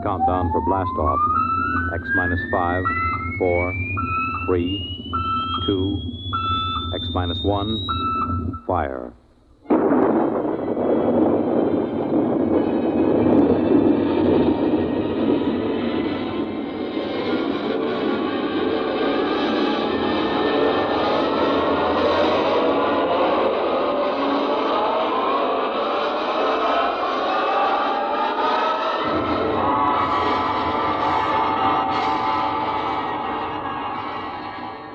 countdown for blast off. X minus 5, 4, 3, 2, X minus 1, fire.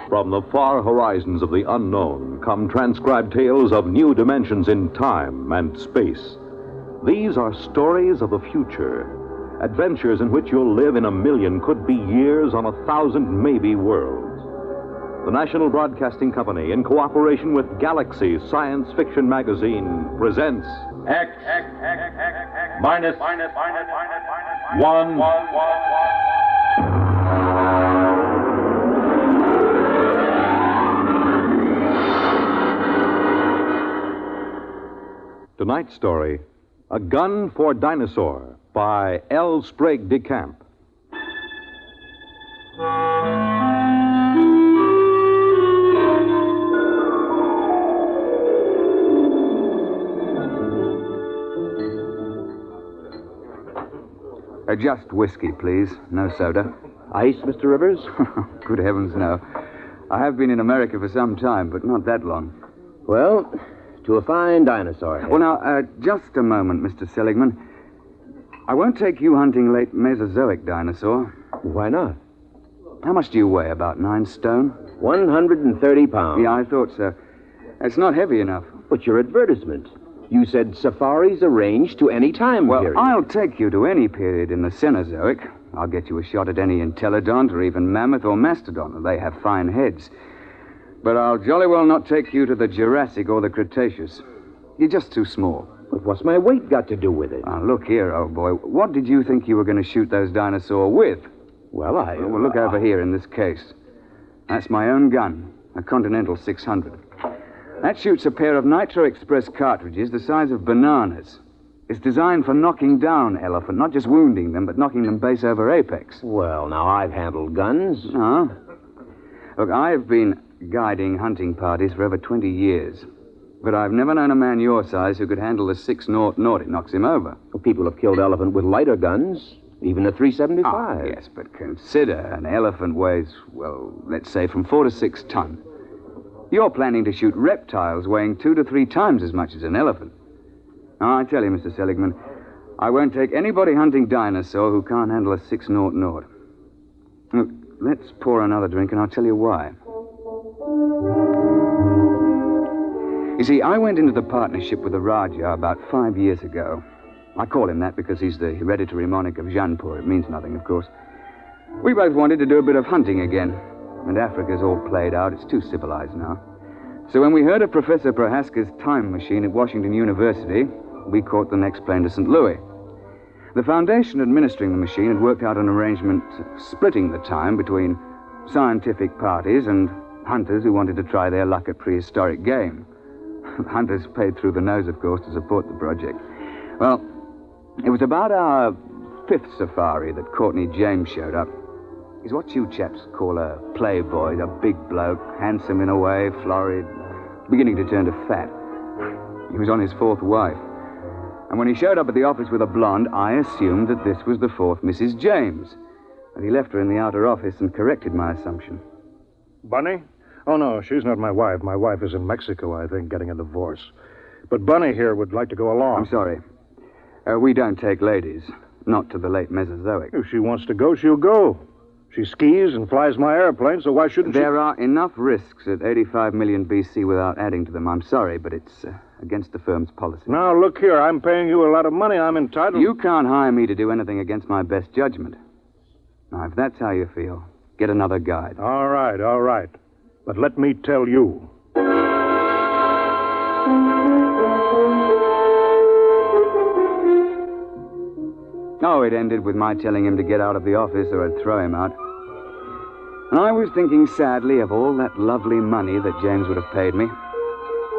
From the far horizons of the unknown come transcribed tales of new dimensions in time and space. These are stories of the future, adventures in which you'll live in a million, could be years, on 1,000 maybe worlds. The National Broadcasting Company, in cooperation with Galaxy Science Fiction Magazine, presents X minus 1. Tonight's story, A Gun for Dinosaur, by L. Sprague de Camp. Just whiskey, please. No soda. Ice, Mr. Rivers? Good heavens, no. I have been in America for some time, but not that long. Well, to a fine dinosaur. Well, now, just a moment, Mr. Seligman. I won't take you hunting late Mesozoic dinosaur. Why not? How much do you weigh? About 9 stone? 130 pounds. Yeah, I thought so. It's not heavy enough. But your advertisement. You said safaris arranged to any time period. Well, I'll take you to any period in the Cenozoic. I'll get you a shot at any entelodont or even mammoth or mastodon. They have fine heads. But I'll jolly well not take you to the Jurassic or the Cretaceous. You're just too small. But what's my weight got to do with it? Look here, old boy. What did you think you were going to shoot those dinosaurs with? Well, Well, look over here in this case. That's my own gun, a Continental 600. That shoots a pair of Nitro Express cartridges the size of bananas. It's designed for knocking down elephant, not just wounding them, but knocking them base over apex. Well, now, I've handled guns. Huh? Look, I've been guiding hunting parties for over 20 years. But I've never known a man your size who could handle the 6-0. It knocks him over. Well, people have killed elephant with lighter guns, even a 375. Ah, yes, but consider an elephant weighs, well, let's say from 4 to 6 ton. You're planning to shoot reptiles weighing 2 to 3 times as much as an elephant. Now, I tell you, Mr. Seligman, I won't take anybody hunting dinosaur who can't handle a 6-0. Look, let's pour another drink and I'll tell you why. You see, I went into the partnership with the Raja about 5 years ago. I call him that because he's the hereditary monarch of Jaipur. It means nothing, of course. We both wanted to do a bit of hunting again. And Africa's all played out. It's too civilized now. So when we heard of Professor Prohaska's time machine at Washington University, we caught the next plane to St. Louis. The foundation administering the machine had worked out an arrangement splitting the time between scientific parties and hunters who wanted to try their luck at prehistoric game. Hunters paid through the nose, of course, to support the project. Well, it was about our 5th safari that Courtney James showed up. He's what you chaps call a playboy, a big bloke, handsome in a way, florid, beginning to turn to fat. He was on his 4th wife. And when he showed up at the office with a blonde, I assumed that this was the 4th Mrs. James. But he left her in the outer office and corrected my assumption. Bunny? Oh, no, she's not my wife. My wife is in Mexico, I think, getting a divorce. But Bunny here would like to go along. I'm sorry. We don't take ladies. Not to the late Mesozoic. If she wants to go, she'll go. She skis and flies my airplane, so why shouldn't There are enough risks at 85 million BC without adding to them. I'm sorry, but it's against the firm's policy. Now, look here. I'm paying you a lot of money. I'm entitled... You can't hire me to do anything against my best judgment. Now, if that's how you feel, get another guide. All right. But let me tell you. Oh, it ended with my telling him to get out of the office or I'd throw him out. And I was thinking sadly of all that lovely money that James would have paid me.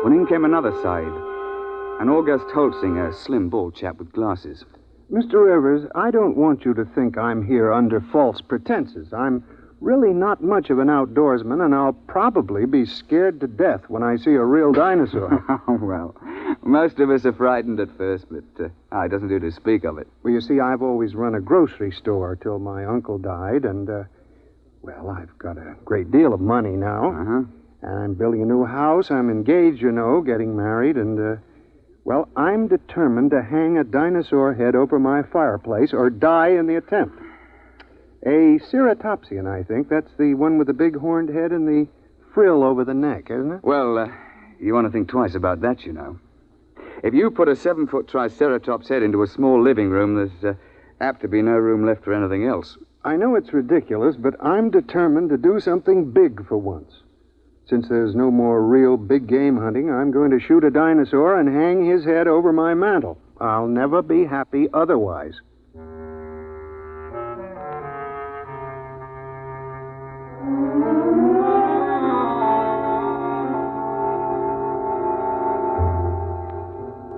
When in came another side, an August Holtzinger, a slim, bald chap with glasses. Mr. Rivers, I don't want you to think I'm here under false pretenses. I'm really not much of an outdoorsman, and I'll probably be scared to death when I see a real dinosaur. Oh, well, most of us are frightened at first, but it doesn't do to speak of it. Well, you see, I've always run a grocery store till my uncle died, and, well, I've got a great deal of money now. Uh-huh. And I'm building a new house. I'm engaged, you know, getting married, and, well, I'm determined to hang a dinosaur head over my fireplace or die in the attempt. A ceratopsian, I think. That's the one with the big horned head and the frill over the neck, isn't it? Well, you want to think twice about that, you know. If you put a 7-foot triceratops head into a small living room, there's apt to be no room left for anything else. I know it's ridiculous, but I'm determined to do something big for once. Since there's no more real big game hunting, I'm going to shoot a dinosaur and hang his head over my mantel. I'll never be happy otherwise.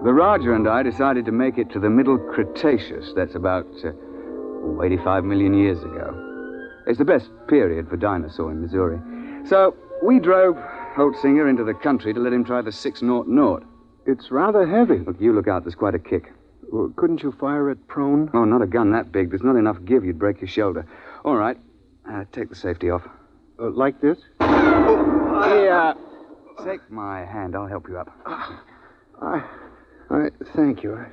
The Raja and I decided to make it to the Middle Cretaceous. That's about 85 million years ago. It's the best period for dinosaur in Missouri. So we drove Holtzinger into the country to let him try the 600. It's rather heavy. Look, you look out. There's quite a kick. Well, couldn't you fire it prone? Oh, not a gun that big. There's not enough give. You'd break your shoulder. All right. Take the safety off. Like this? Yeah. Take my hand. I'll help you up. Thank you.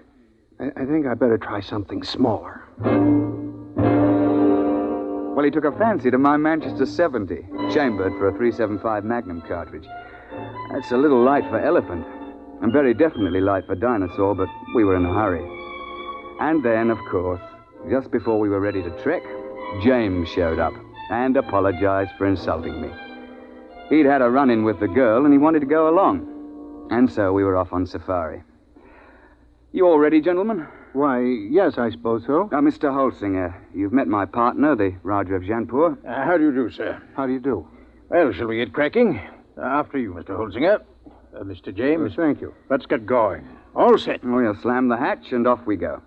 I think I better try something smaller. Well, he took a fancy to my Manchester 70, chambered for a .375 Magnum cartridge. That's a little light for elephant, and very definitely light for dinosaur, but we were in a hurry. And then, of course, just before we were ready to trek, James showed up and apologized for insulting me. He'd had a run-in with the girl, and he wanted to go along. And so we were off on safari. You all ready, gentlemen? Why, yes, I suppose so. Mr. Holtzinger, you've met my partner, the Raja of Jainpur. How do you do, sir? How do you do? Well, shall we get cracking? After you, Mr. Holtzinger. Mr. James. Thank you. Let's get going. All set. We'll slam the hatch, and off we go.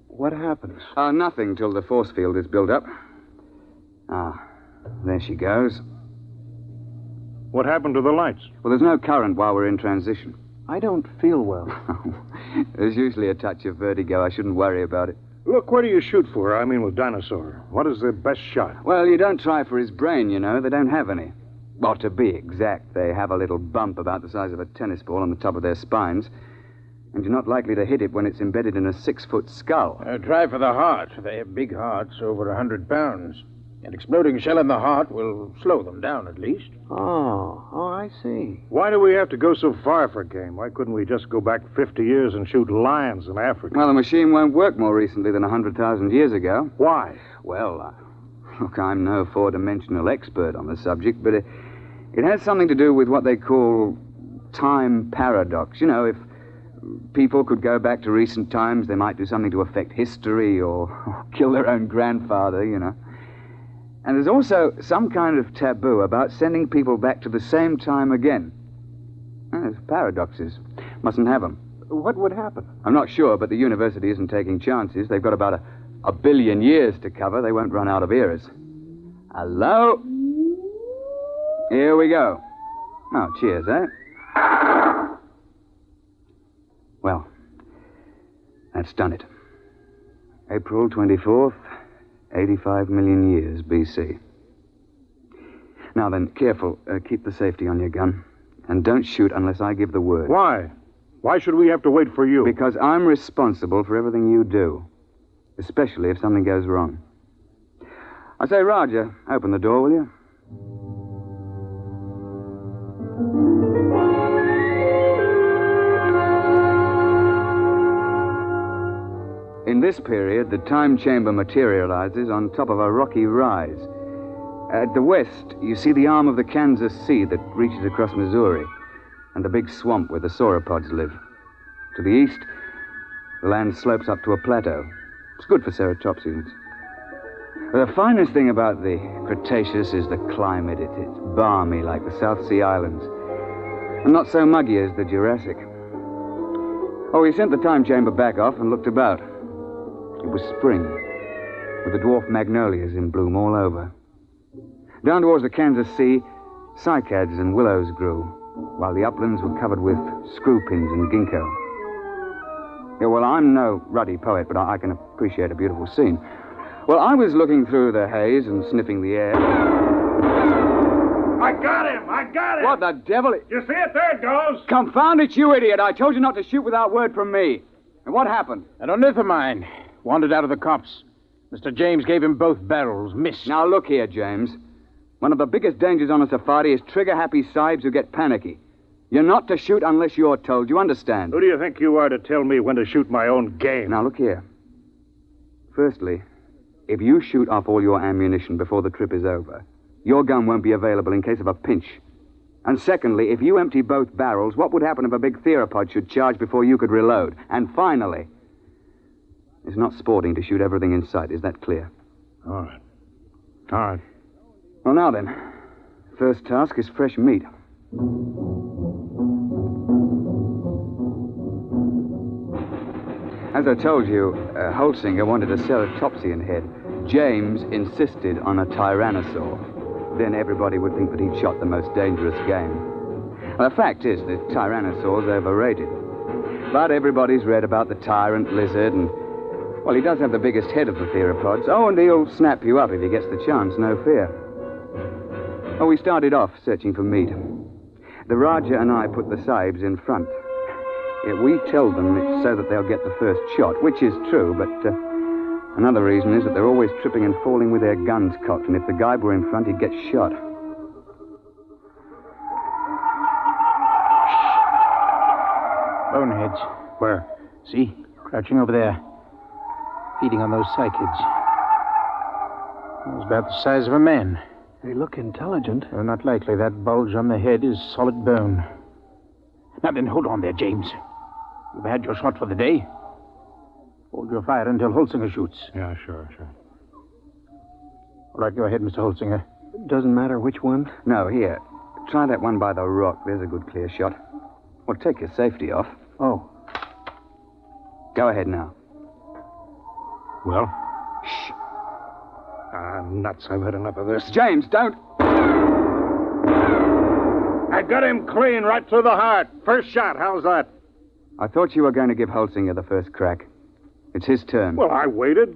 What happens? Nothing till the force field is built up. There she goes. What happened to the lights? Well, there's no current while we're in transition. I don't feel well. There's usually a touch of vertigo. I shouldn't worry about it. Look, where do you shoot for? I mean, with dinosaur. What is the best shot? Well, you don't try for his brain, you know. They don't have any. Well, to be exact, they have a little bump about the size of a tennis ball on the top of their spines. And you're not likely to hit it when it's embedded in a 6-foot skull. Try for the heart. They have big hearts, over 100 pounds. An exploding shell in the heart will slow them down, at least. Oh, I see. Why do we have to go so far for game? Why couldn't we just go back 50 years and shoot lions in Africa? Well, the machine won't work more recently than 100,000 years ago. Why? Well, look, I'm no four-dimensional expert on the subject, but it has something to do with what they call time paradox. You know, if people could go back to recent times, they might do something to affect history or kill their own grandfather, you know. And there's also some kind of taboo about sending people back to the same time again. There's paradoxes. Mustn't have them. What would happen? I'm not sure, but the university isn't taking chances. They've got about a billion years to cover. They won't run out of ears. Hello? Here we go. Oh, cheers, eh? Well, that's done it. April 24th, 85 million years BC. Now then, careful. Keep the safety on your gun. And don't shoot unless I give the word. Why? Why should we have to wait for you? Because I'm responsible for everything you do. Especially if something goes wrong. I say, Roger, open the door, will you? In this period, the time chamber materializes on top of a rocky rise. At the west, you see the arm of the Kansas Sea that reaches across Missouri, and the big swamp where the sauropods live. To the east, the land slopes up to a plateau. It's good for ceratopsians. The finest thing about the Cretaceous is the climate. It's balmy like the South Sea Islands, and not so muggy as the Jurassic. Oh, he sent the time chamber back off and looked about. It was spring, with the dwarf magnolias in bloom all over. Down towards the Kansas Sea, cycads and willows grew, while the uplands were covered with screw pins and ginkgo. Yeah, well, I'm no ruddy poet, but I can appreciate a beautiful scene. Well, I was looking through the haze and sniffing the air. I got him! I got him! What the devil? You see it? There it goes! Confound it, you idiot! I told you not to shoot without word from me. And what happened? An unearth of mine wandered out of the copse. Mr. James gave him both barrels, missed. Now, look here, James. One of the biggest dangers on a safari is trigger-happy sahibs who get panicky. You're not to shoot unless you're told. You understand? Who do you think you are to tell me when to shoot my own game? Now, look here. Firstly, if you shoot off all your ammunition before the trip is over, your gun won't be available in case of a pinch. And secondly, if you empty both barrels, what would happen if a big theropod should charge before you could reload? And finally, it's not sporting to shoot everything in sight. Is that clear? All right. All right. Well, now then. First task is fresh meat. As I told you, Holsinger wanted to sell a Topsian head. James insisted on a Tyrannosaur. Then everybody would think that he'd shot the most dangerous game. Well, the fact is that Tyrannosaur's overrated. But everybody's read about the tyrant lizard, and, well, he does have the biggest head of the theropods. Oh, and he'll snap you up if he gets the chance, no fear. Oh, we started off searching for meat. The Raja and I put the sahibs in front. Yet we tell them it's so that they'll get the first shot, which is true, but another reason is that they're always tripping and falling with their guns cocked, and if the guide were in front, he'd get shot. Boneheads. Where? See? Crouching over there. Feeding on those cycads. It's about the size of a man. They look intelligent. Well, not likely. That bulge on the head is solid bone. Now then, hold on there, James. You've had your shot for the day. Hold your fire until Holsinger shoots. Yeah, sure. All right, go ahead, Mr. Holsinger. Doesn't matter which one. No, here. Try that one by the rock. There's a good clear shot. Well, take your safety off. Oh. Go ahead now. Well? Shh. Ah, nuts. I've had enough of this. James, don't... I got him clean right through the heart. First shot. How's that? I thought you were going to give Holsinger the first crack. It's his turn. Well, I waited.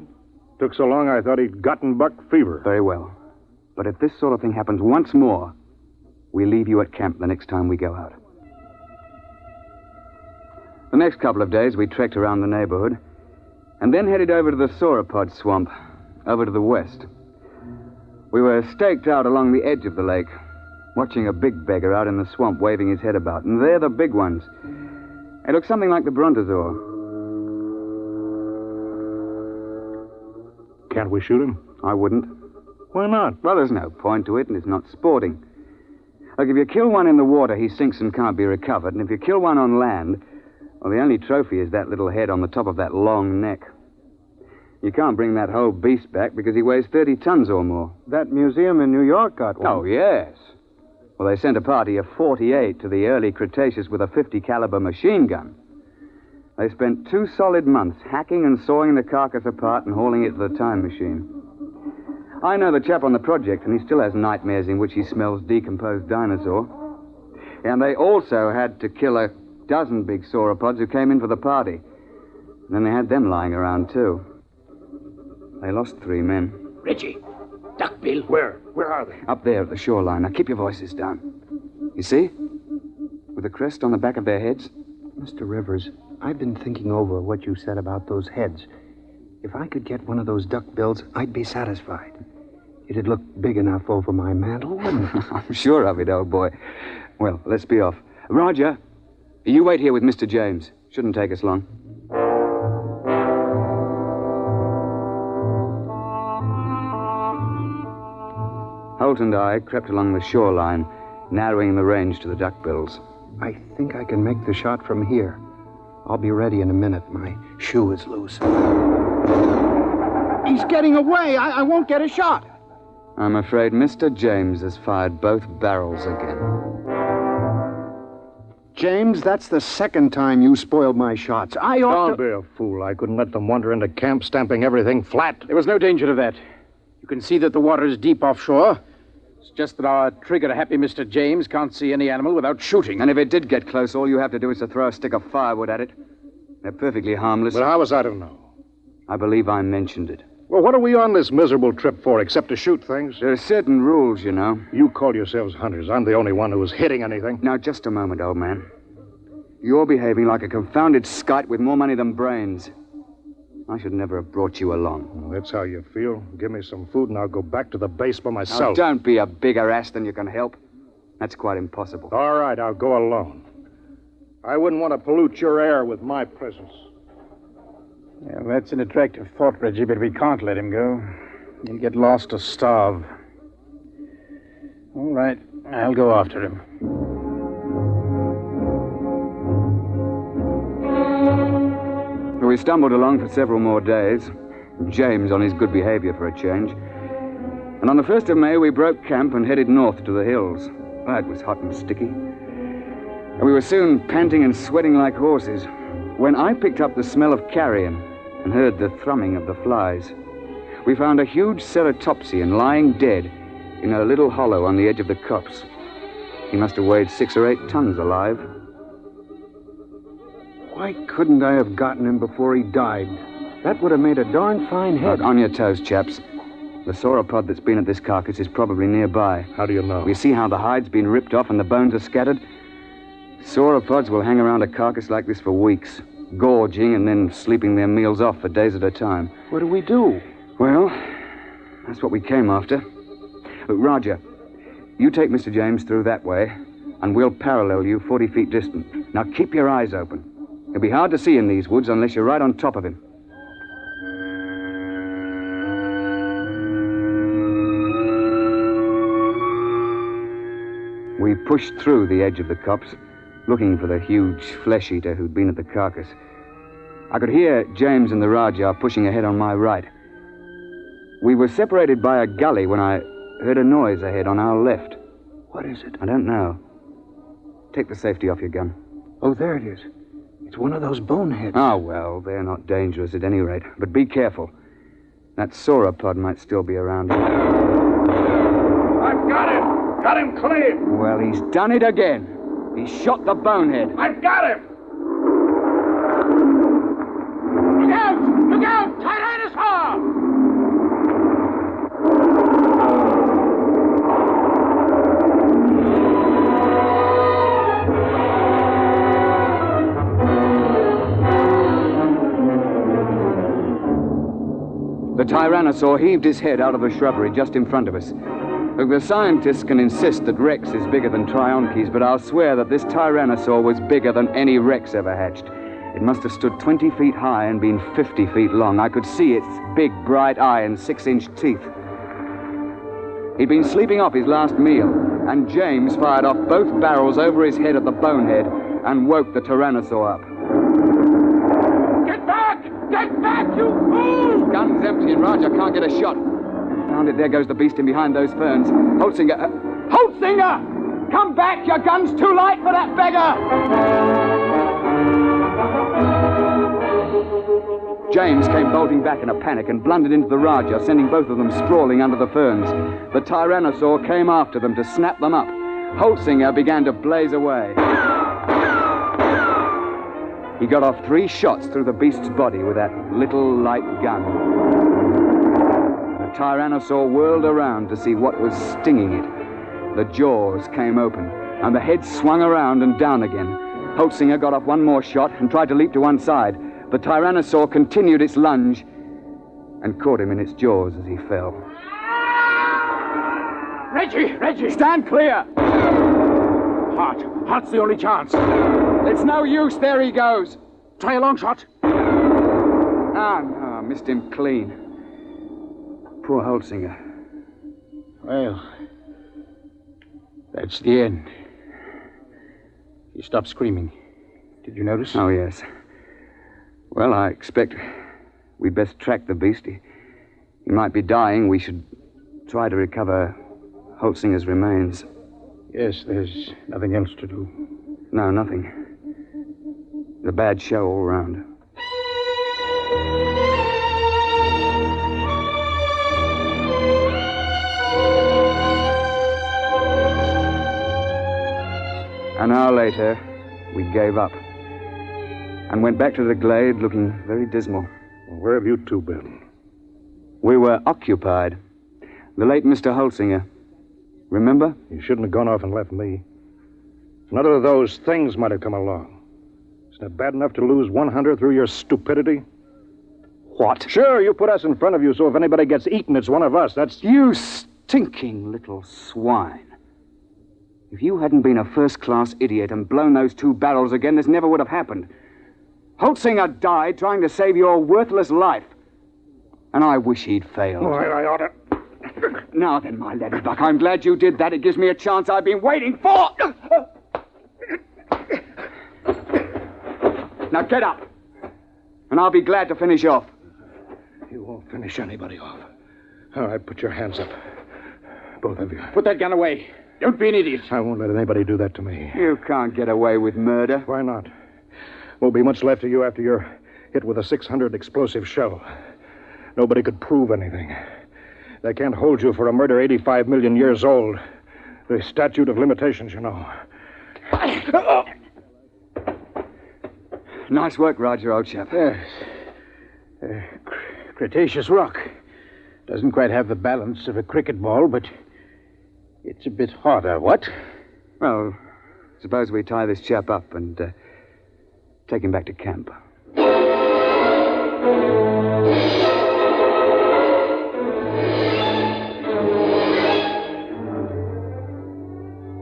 Took so long I thought he'd gotten buck fever. Very well. But if this sort of thing happens once more, we leave you at camp the next time we go out. The next couple of days, we trekked around the neighborhood and then headed over to the sauropod swamp, over to the west. We were staked out along the edge of the lake, watching a big beggar out in the swamp waving his head about. And they're the big ones. They look something like the brontosaur. Can't we shoot him? I wouldn't. Why not? Well, there's no point to it, and it's not sporting. Like, if you kill one in the water, he sinks and can't be recovered. And if you kill one on land, well, the only trophy is that little head on the top of that long neck. You can't bring that whole beast back because he weighs 30 tons or more. That museum in New York got one. Oh, yes. Well, they sent a party of 48 to the early Cretaceous with a 50 caliber machine gun. They spent 2 solid months hacking and sawing the carcass apart and hauling it to the time machine. I know the chap on the project, and he still has nightmares in which he smells decomposed dinosaur. And they also had to kill a dozen big sauropods who came in for the party. And then they had them lying around, too. They lost 3 men. Reggie, Duckbill. Where? Where are they? Up there at the shoreline. Now, keep your voices down. You see? With the crest on the back of their heads. Mr. Rivers, I've been thinking over what you said about those heads. If I could get one of those duckbills, I'd be satisfied. It'd look big enough over my mantle, wouldn't it? I'm sure of it, old boy. Well, let's be off. Roger, you wait here with Mr. James. Shouldn't take us long. Holt and I crept along the shoreline, narrowing the range to the duckbills. I think I can make the shot from here. I'll be ready in a minute. My shoe is loose. He's getting away. I won't get a shot. I'm afraid Mr. James has fired both barrels again. James, that's the second time you spoiled my shots. I ought Don't be a fool. I couldn't let them wander into camp, stamping everything flat. There was no danger of that. You can see that the water is deep offshore. It's just that our trigger-happy Mr. James can't see any animal without shooting. And if it did get close, all you have to do is to throw a stick of firewood at it. They're perfectly harmless. But how was I to know? I believe I mentioned it. Well, what are we on this miserable trip for, except to shoot things? There are certain rules, you know. You call yourselves hunters. I'm the only one who was hitting anything. Now, just a moment, old man. You're behaving like a confounded skite with more money than brains. I should never have brought you along. Well, that's how you feel. Give me some food and I'll go back to the base by Now, myself. don't be a bigger ass than you can help. That's quite impossible. All right, I'll go alone. I wouldn't want to pollute your air with my presence. Yeah, that's an attractive thought, Reggie, but we can't let him go. He'll get lost or starve. All right, I'll go after him. We stumbled along for several more days, James on his good behavior for a change. And on the 1st of May, we broke camp and headed north to the hills. Oh, it was hot and sticky. And we were soon panting and sweating like horses when I picked up the smell of carrion and heard the thrumming of the flies. We found a huge ceratopsian lying dead in a little hollow on the edge of the copse. He must have weighed 6 or 8 tons alive. Why couldn't I have gotten him before he died? That would have made a darn fine head. Look, on your toes, chaps. The sauropod that's been at this carcass is probably nearby. How do you know? We see how the hide's been ripped off and the bones are scattered. Sauropods will hang around a carcass like this for weeks, gorging and then sleeping their meals off for days at a time. What do we do? Well, that's what we came after. Look, Roger, you take Mr. James through that way, and we'll parallel you 40 feet distant. Now keep your eyes open. It'll be hard to see in these woods unless you're right on top of him. We pushed through the edge of the copse, looking for the huge flesh-eater who'd been at the carcass. I could hear James and the Rajah pushing ahead on my right. We were separated by a gully when I heard a noise ahead on our left. What is it? I don't know. Take the safety off your gun. Oh, there it is. It's one of those boneheads. Oh, well, they're not dangerous at any rate. But be careful. That sauropod might still be around here. I've got him! Got him clean! Well, he's done it again. He shot the bonehead. I've got him! Look out! Look out! Tyrannosaur! The Tyrannosaur heaved his head out of the shrubbery just in front of us. Look, the scientists can insist that Rex is bigger than Trionches, but I'll swear that this Tyrannosaur was bigger than any Rex ever hatched. It must have stood 20 feet high and been 50 feet long. I could see its big, bright eye and 6-inch teeth. He'd been sleeping off his last meal, and James fired off both barrels over his head at the bonehead and woke the Tyrannosaur up. Get back! Get back, you fool! Gun's empty and Roger can't get a shot. Found it. There goes the beast in behind those ferns. Holtzinger! Holtzinger! Come back! Your gun's too light for that beggar! James came bolting back in a panic and blundered into the Rajah, sending both of them sprawling under the ferns. The Tyrannosaur came after them to snap them up. Holtzinger began to blaze away. He got off 3 shots through the beast's body with that little light gun. The Tyrannosaur whirled around to see what was stinging it. The jaws came open, and the head swung around and down again. Holtzinger got off 1 more shot and tried to leap to one side. The Tyrannosaur continued its lunge and caught him in its jaws as he fell. Reggie! Stand clear! Heart's the only chance. It's no use. There he goes. Try a long shot. No, missed him clean. Poor Holtzinger. Well, that's the end. He stopped screaming. Did you notice? Oh, yes. Well, I expect we'd best track the beast. He might be dying. We should try to recover Holtzinger's remains. Yes, there's nothing else to do. No, nothing. It's a bad show all round. An hour later, we gave up and went back to the glade looking very dismal. Where have you two been? We were occupied. The late Mr. Holsinger. Remember? You shouldn't have gone off and left me. None of those things might have come along. Isn't it bad enough to lose one hunter through your stupidity? What? Sure, you put us in front of you, so if anybody gets eaten, it's one of us. That's... You stinking little swine. If you hadn't been a first-class idiot and blown those 2 barrels again, this never would have happened. Holsinger died trying to save your worthless life. And I wish he'd failed. Oh, I ought to... Now then, my laddybuck, I'm glad you did that. It gives me a chance I've been waiting for. Now get up. And I'll be glad to finish off. You won't finish anybody off. All right, put your hands up. Both of you. Put that gun away. Don't be an idiot. I won't let anybody do that to me. You can't get away with murder. Why not? Won't be much left of you after you're hit with a 600 explosive shell. Nobody could prove anything. They can't hold you for a murder 85 million years old. The statute of limitations, you know. Nice work, Roger, old chap. Yes. Cretaceous rock. Doesn't quite have the balance of a cricket ball, but it's a bit harder, what? Well, suppose we tie this chap up and take him back to camp.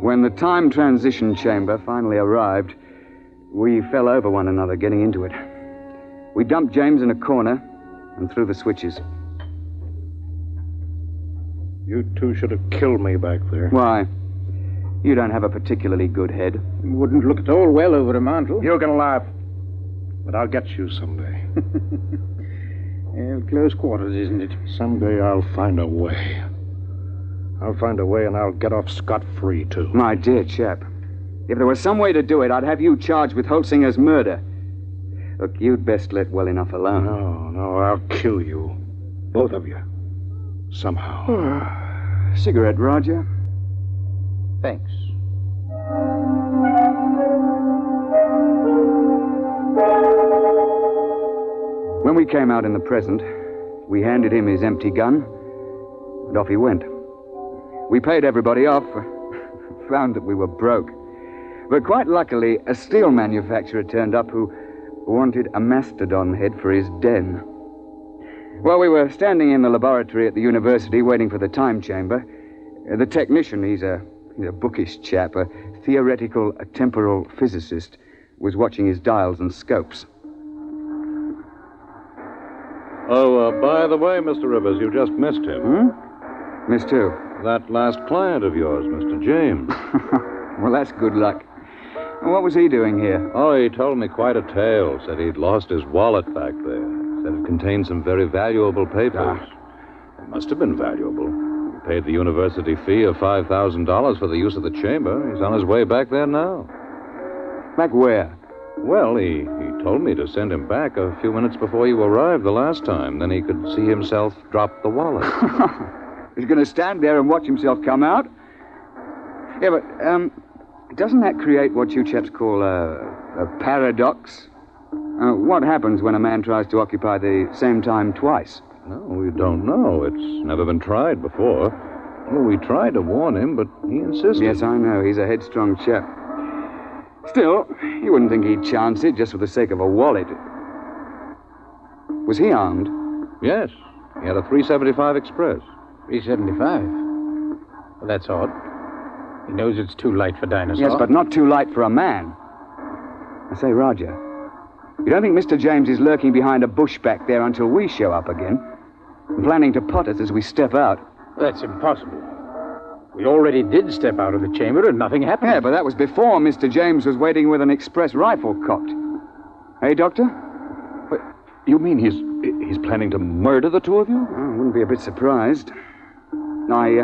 When the time transition chamber finally arrived, we fell over one another getting into it. We dumped James in a corner and threw the switches. You two should have killed me back there. Why? You don't have a particularly good head. Wouldn't look at all well over a mantle. You can laugh, but I'll get you someday. Well, close quarters, isn't it? Someday I'll find a way. I'll find a way and I'll get off scot-free, too. My dear chap, if there was some way to do it, I'd have you charged with Holsinger's murder. Look, you'd best let well enough alone. No, I'll kill you. Both of you. Somehow. Cigarette, Roger? Thanks. When we came out in the present, we handed him his empty gun, and off he went. We paid everybody off, found that we were broke. But quite luckily, a steel manufacturer turned up who wanted a mastodon head for his den. While we were standing in the laboratory at the university waiting for the time chamber, the technician, he's a bookish chap, a theoretical temporal physicist, was watching his dials and scopes. Oh, by the way, Mr. Rivers, you just missed him. Missed who? That last client of yours, Mr. James. Well, that's good luck. What was he doing here? Oh, he told me quite a tale. Said he'd lost his wallet back there. Said it contained some very valuable papers. It must have been valuable. He paid the university fee of $5,000 for the use of the chamber. He's on his way back there now. Back where? Well, he told me to send him back a few minutes before you arrived the last time. Then he could see himself drop the wallet. He's going to stand there and watch himself come out? Yeah, but, doesn't that create what you chaps call a paradox? What happens when a man tries to occupy the same time twice? No, we don't know. It's never been tried before. Well, we tried to warn him, but he insisted. Yes, I know. He's a headstrong chap. Still, you wouldn't think he'd chance it just for the sake of a wallet. Was he armed? Yes. He had a .375 Express. 375? Well, that's odd. He knows it's too light for Dinosaur. Yes, but not too light for a man. I say, Roger, you don't think Mr. James is lurking behind a bush back there until we show up again? And planning to pot us as we step out? That's impossible. We already did step out of the chamber and nothing happened. Yeah, but that was before Mr. James was waiting with an express rifle cocked. Hey, Doctor? What, you mean he's planning to murder the two of you? I wouldn't be a bit surprised. I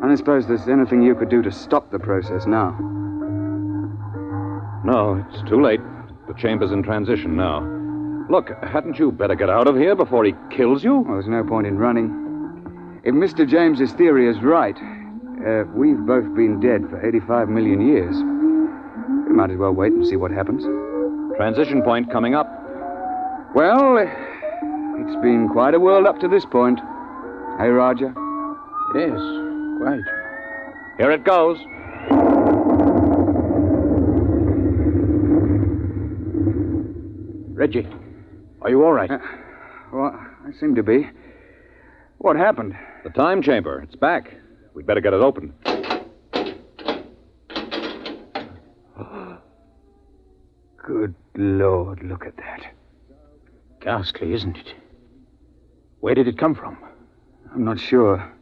don't suppose there's anything you could do to stop the process now. No, it's too late. The chamber's in transition now. Look, hadn't you better get out of here before he kills you? Well, there's no point in running. If Mr. James's theory is right, we've both been dead for 85 million years. We might as well wait and see what happens. Transition point coming up. Well, it's been quite a world up to this point. Hey, Roger? Yes, quite. Here it goes. Reggie, are you all right? Well, I seem to be. What happened? The time chamber. It's back. We'd better get it open. Good Lord, look at that. Ghastly, isn't it? Where did it come from? I'm not sure.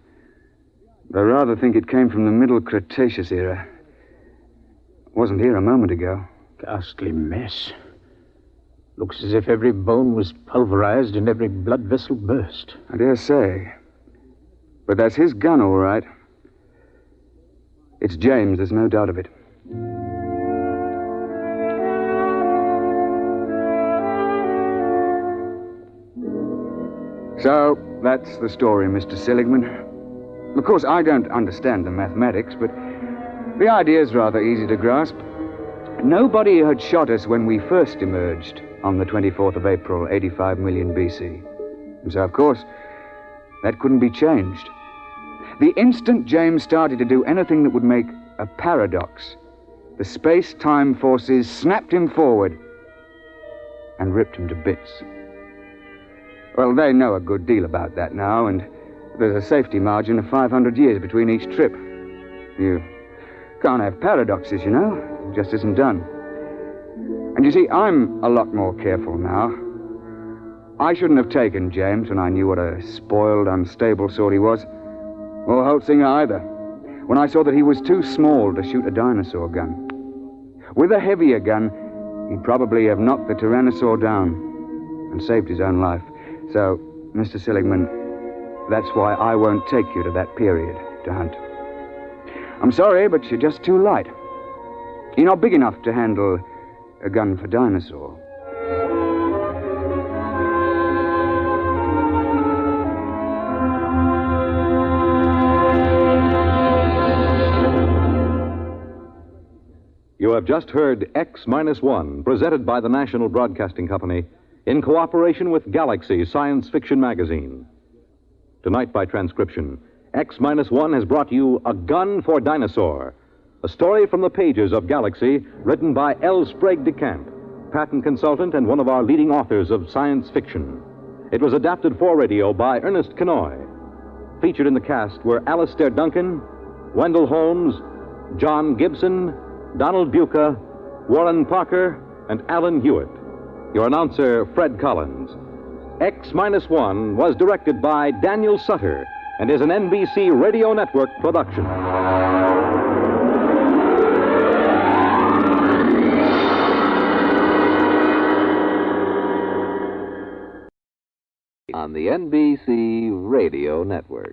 But I rather think it came from the Middle Cretaceous era. It wasn't here a moment ago. Ghastly mess. Looks as if every bone was pulverized and every blood vessel burst. I dare say. But that's his gun, all right. It's James, there's no doubt of it. So, that's the story, Mr. Seligman. Of course, I don't understand the mathematics, but the idea's rather easy to grasp. Nobody had shot us when we first emerged on the 24th of April, 85 million BC. And so, of course, that couldn't be changed. The instant James started to do anything that would make a paradox, the space-time forces snapped him forward and ripped him to bits. Well, they know a good deal about that now, and there's a safety margin of 500 years between each trip. You can't have paradoxes, you know. It just isn't done. And you see, I'm a lot more careful now. I shouldn't have taken James when I knew what a spoiled, unstable sort he was. Or Holtzinger either, when I saw that he was too small to shoot a dinosaur gun. With a heavier gun, he'd probably have knocked the Tyrannosaur down and saved his own life. So, Mr. Seligman, that's why I won't take you to that period to hunt. I'm sorry, but you're just too light. You're not big enough to handle a gun for dinosaur. You have just heard X-1, presented by the National Broadcasting Company in cooperation with Galaxy Science Fiction Magazine. Tonight, by transcription, X-1 has brought you A Gun for Dinosaur, a story from the pages of Galaxy, written by L. Sprague de Camp, patent consultant and one of our leading authors of science fiction. It was adapted for radio by Ernest Kenoy. Featured in the cast were Alastair Duncan, Wendell Holmes, John Gibson, Donald Buca, Warren Parker, and Alan Hewitt. Your announcer, Fred Collins. X-1 was directed by Daniel Sutter and is an NBC Radio Network production. On the NBC Radio Network.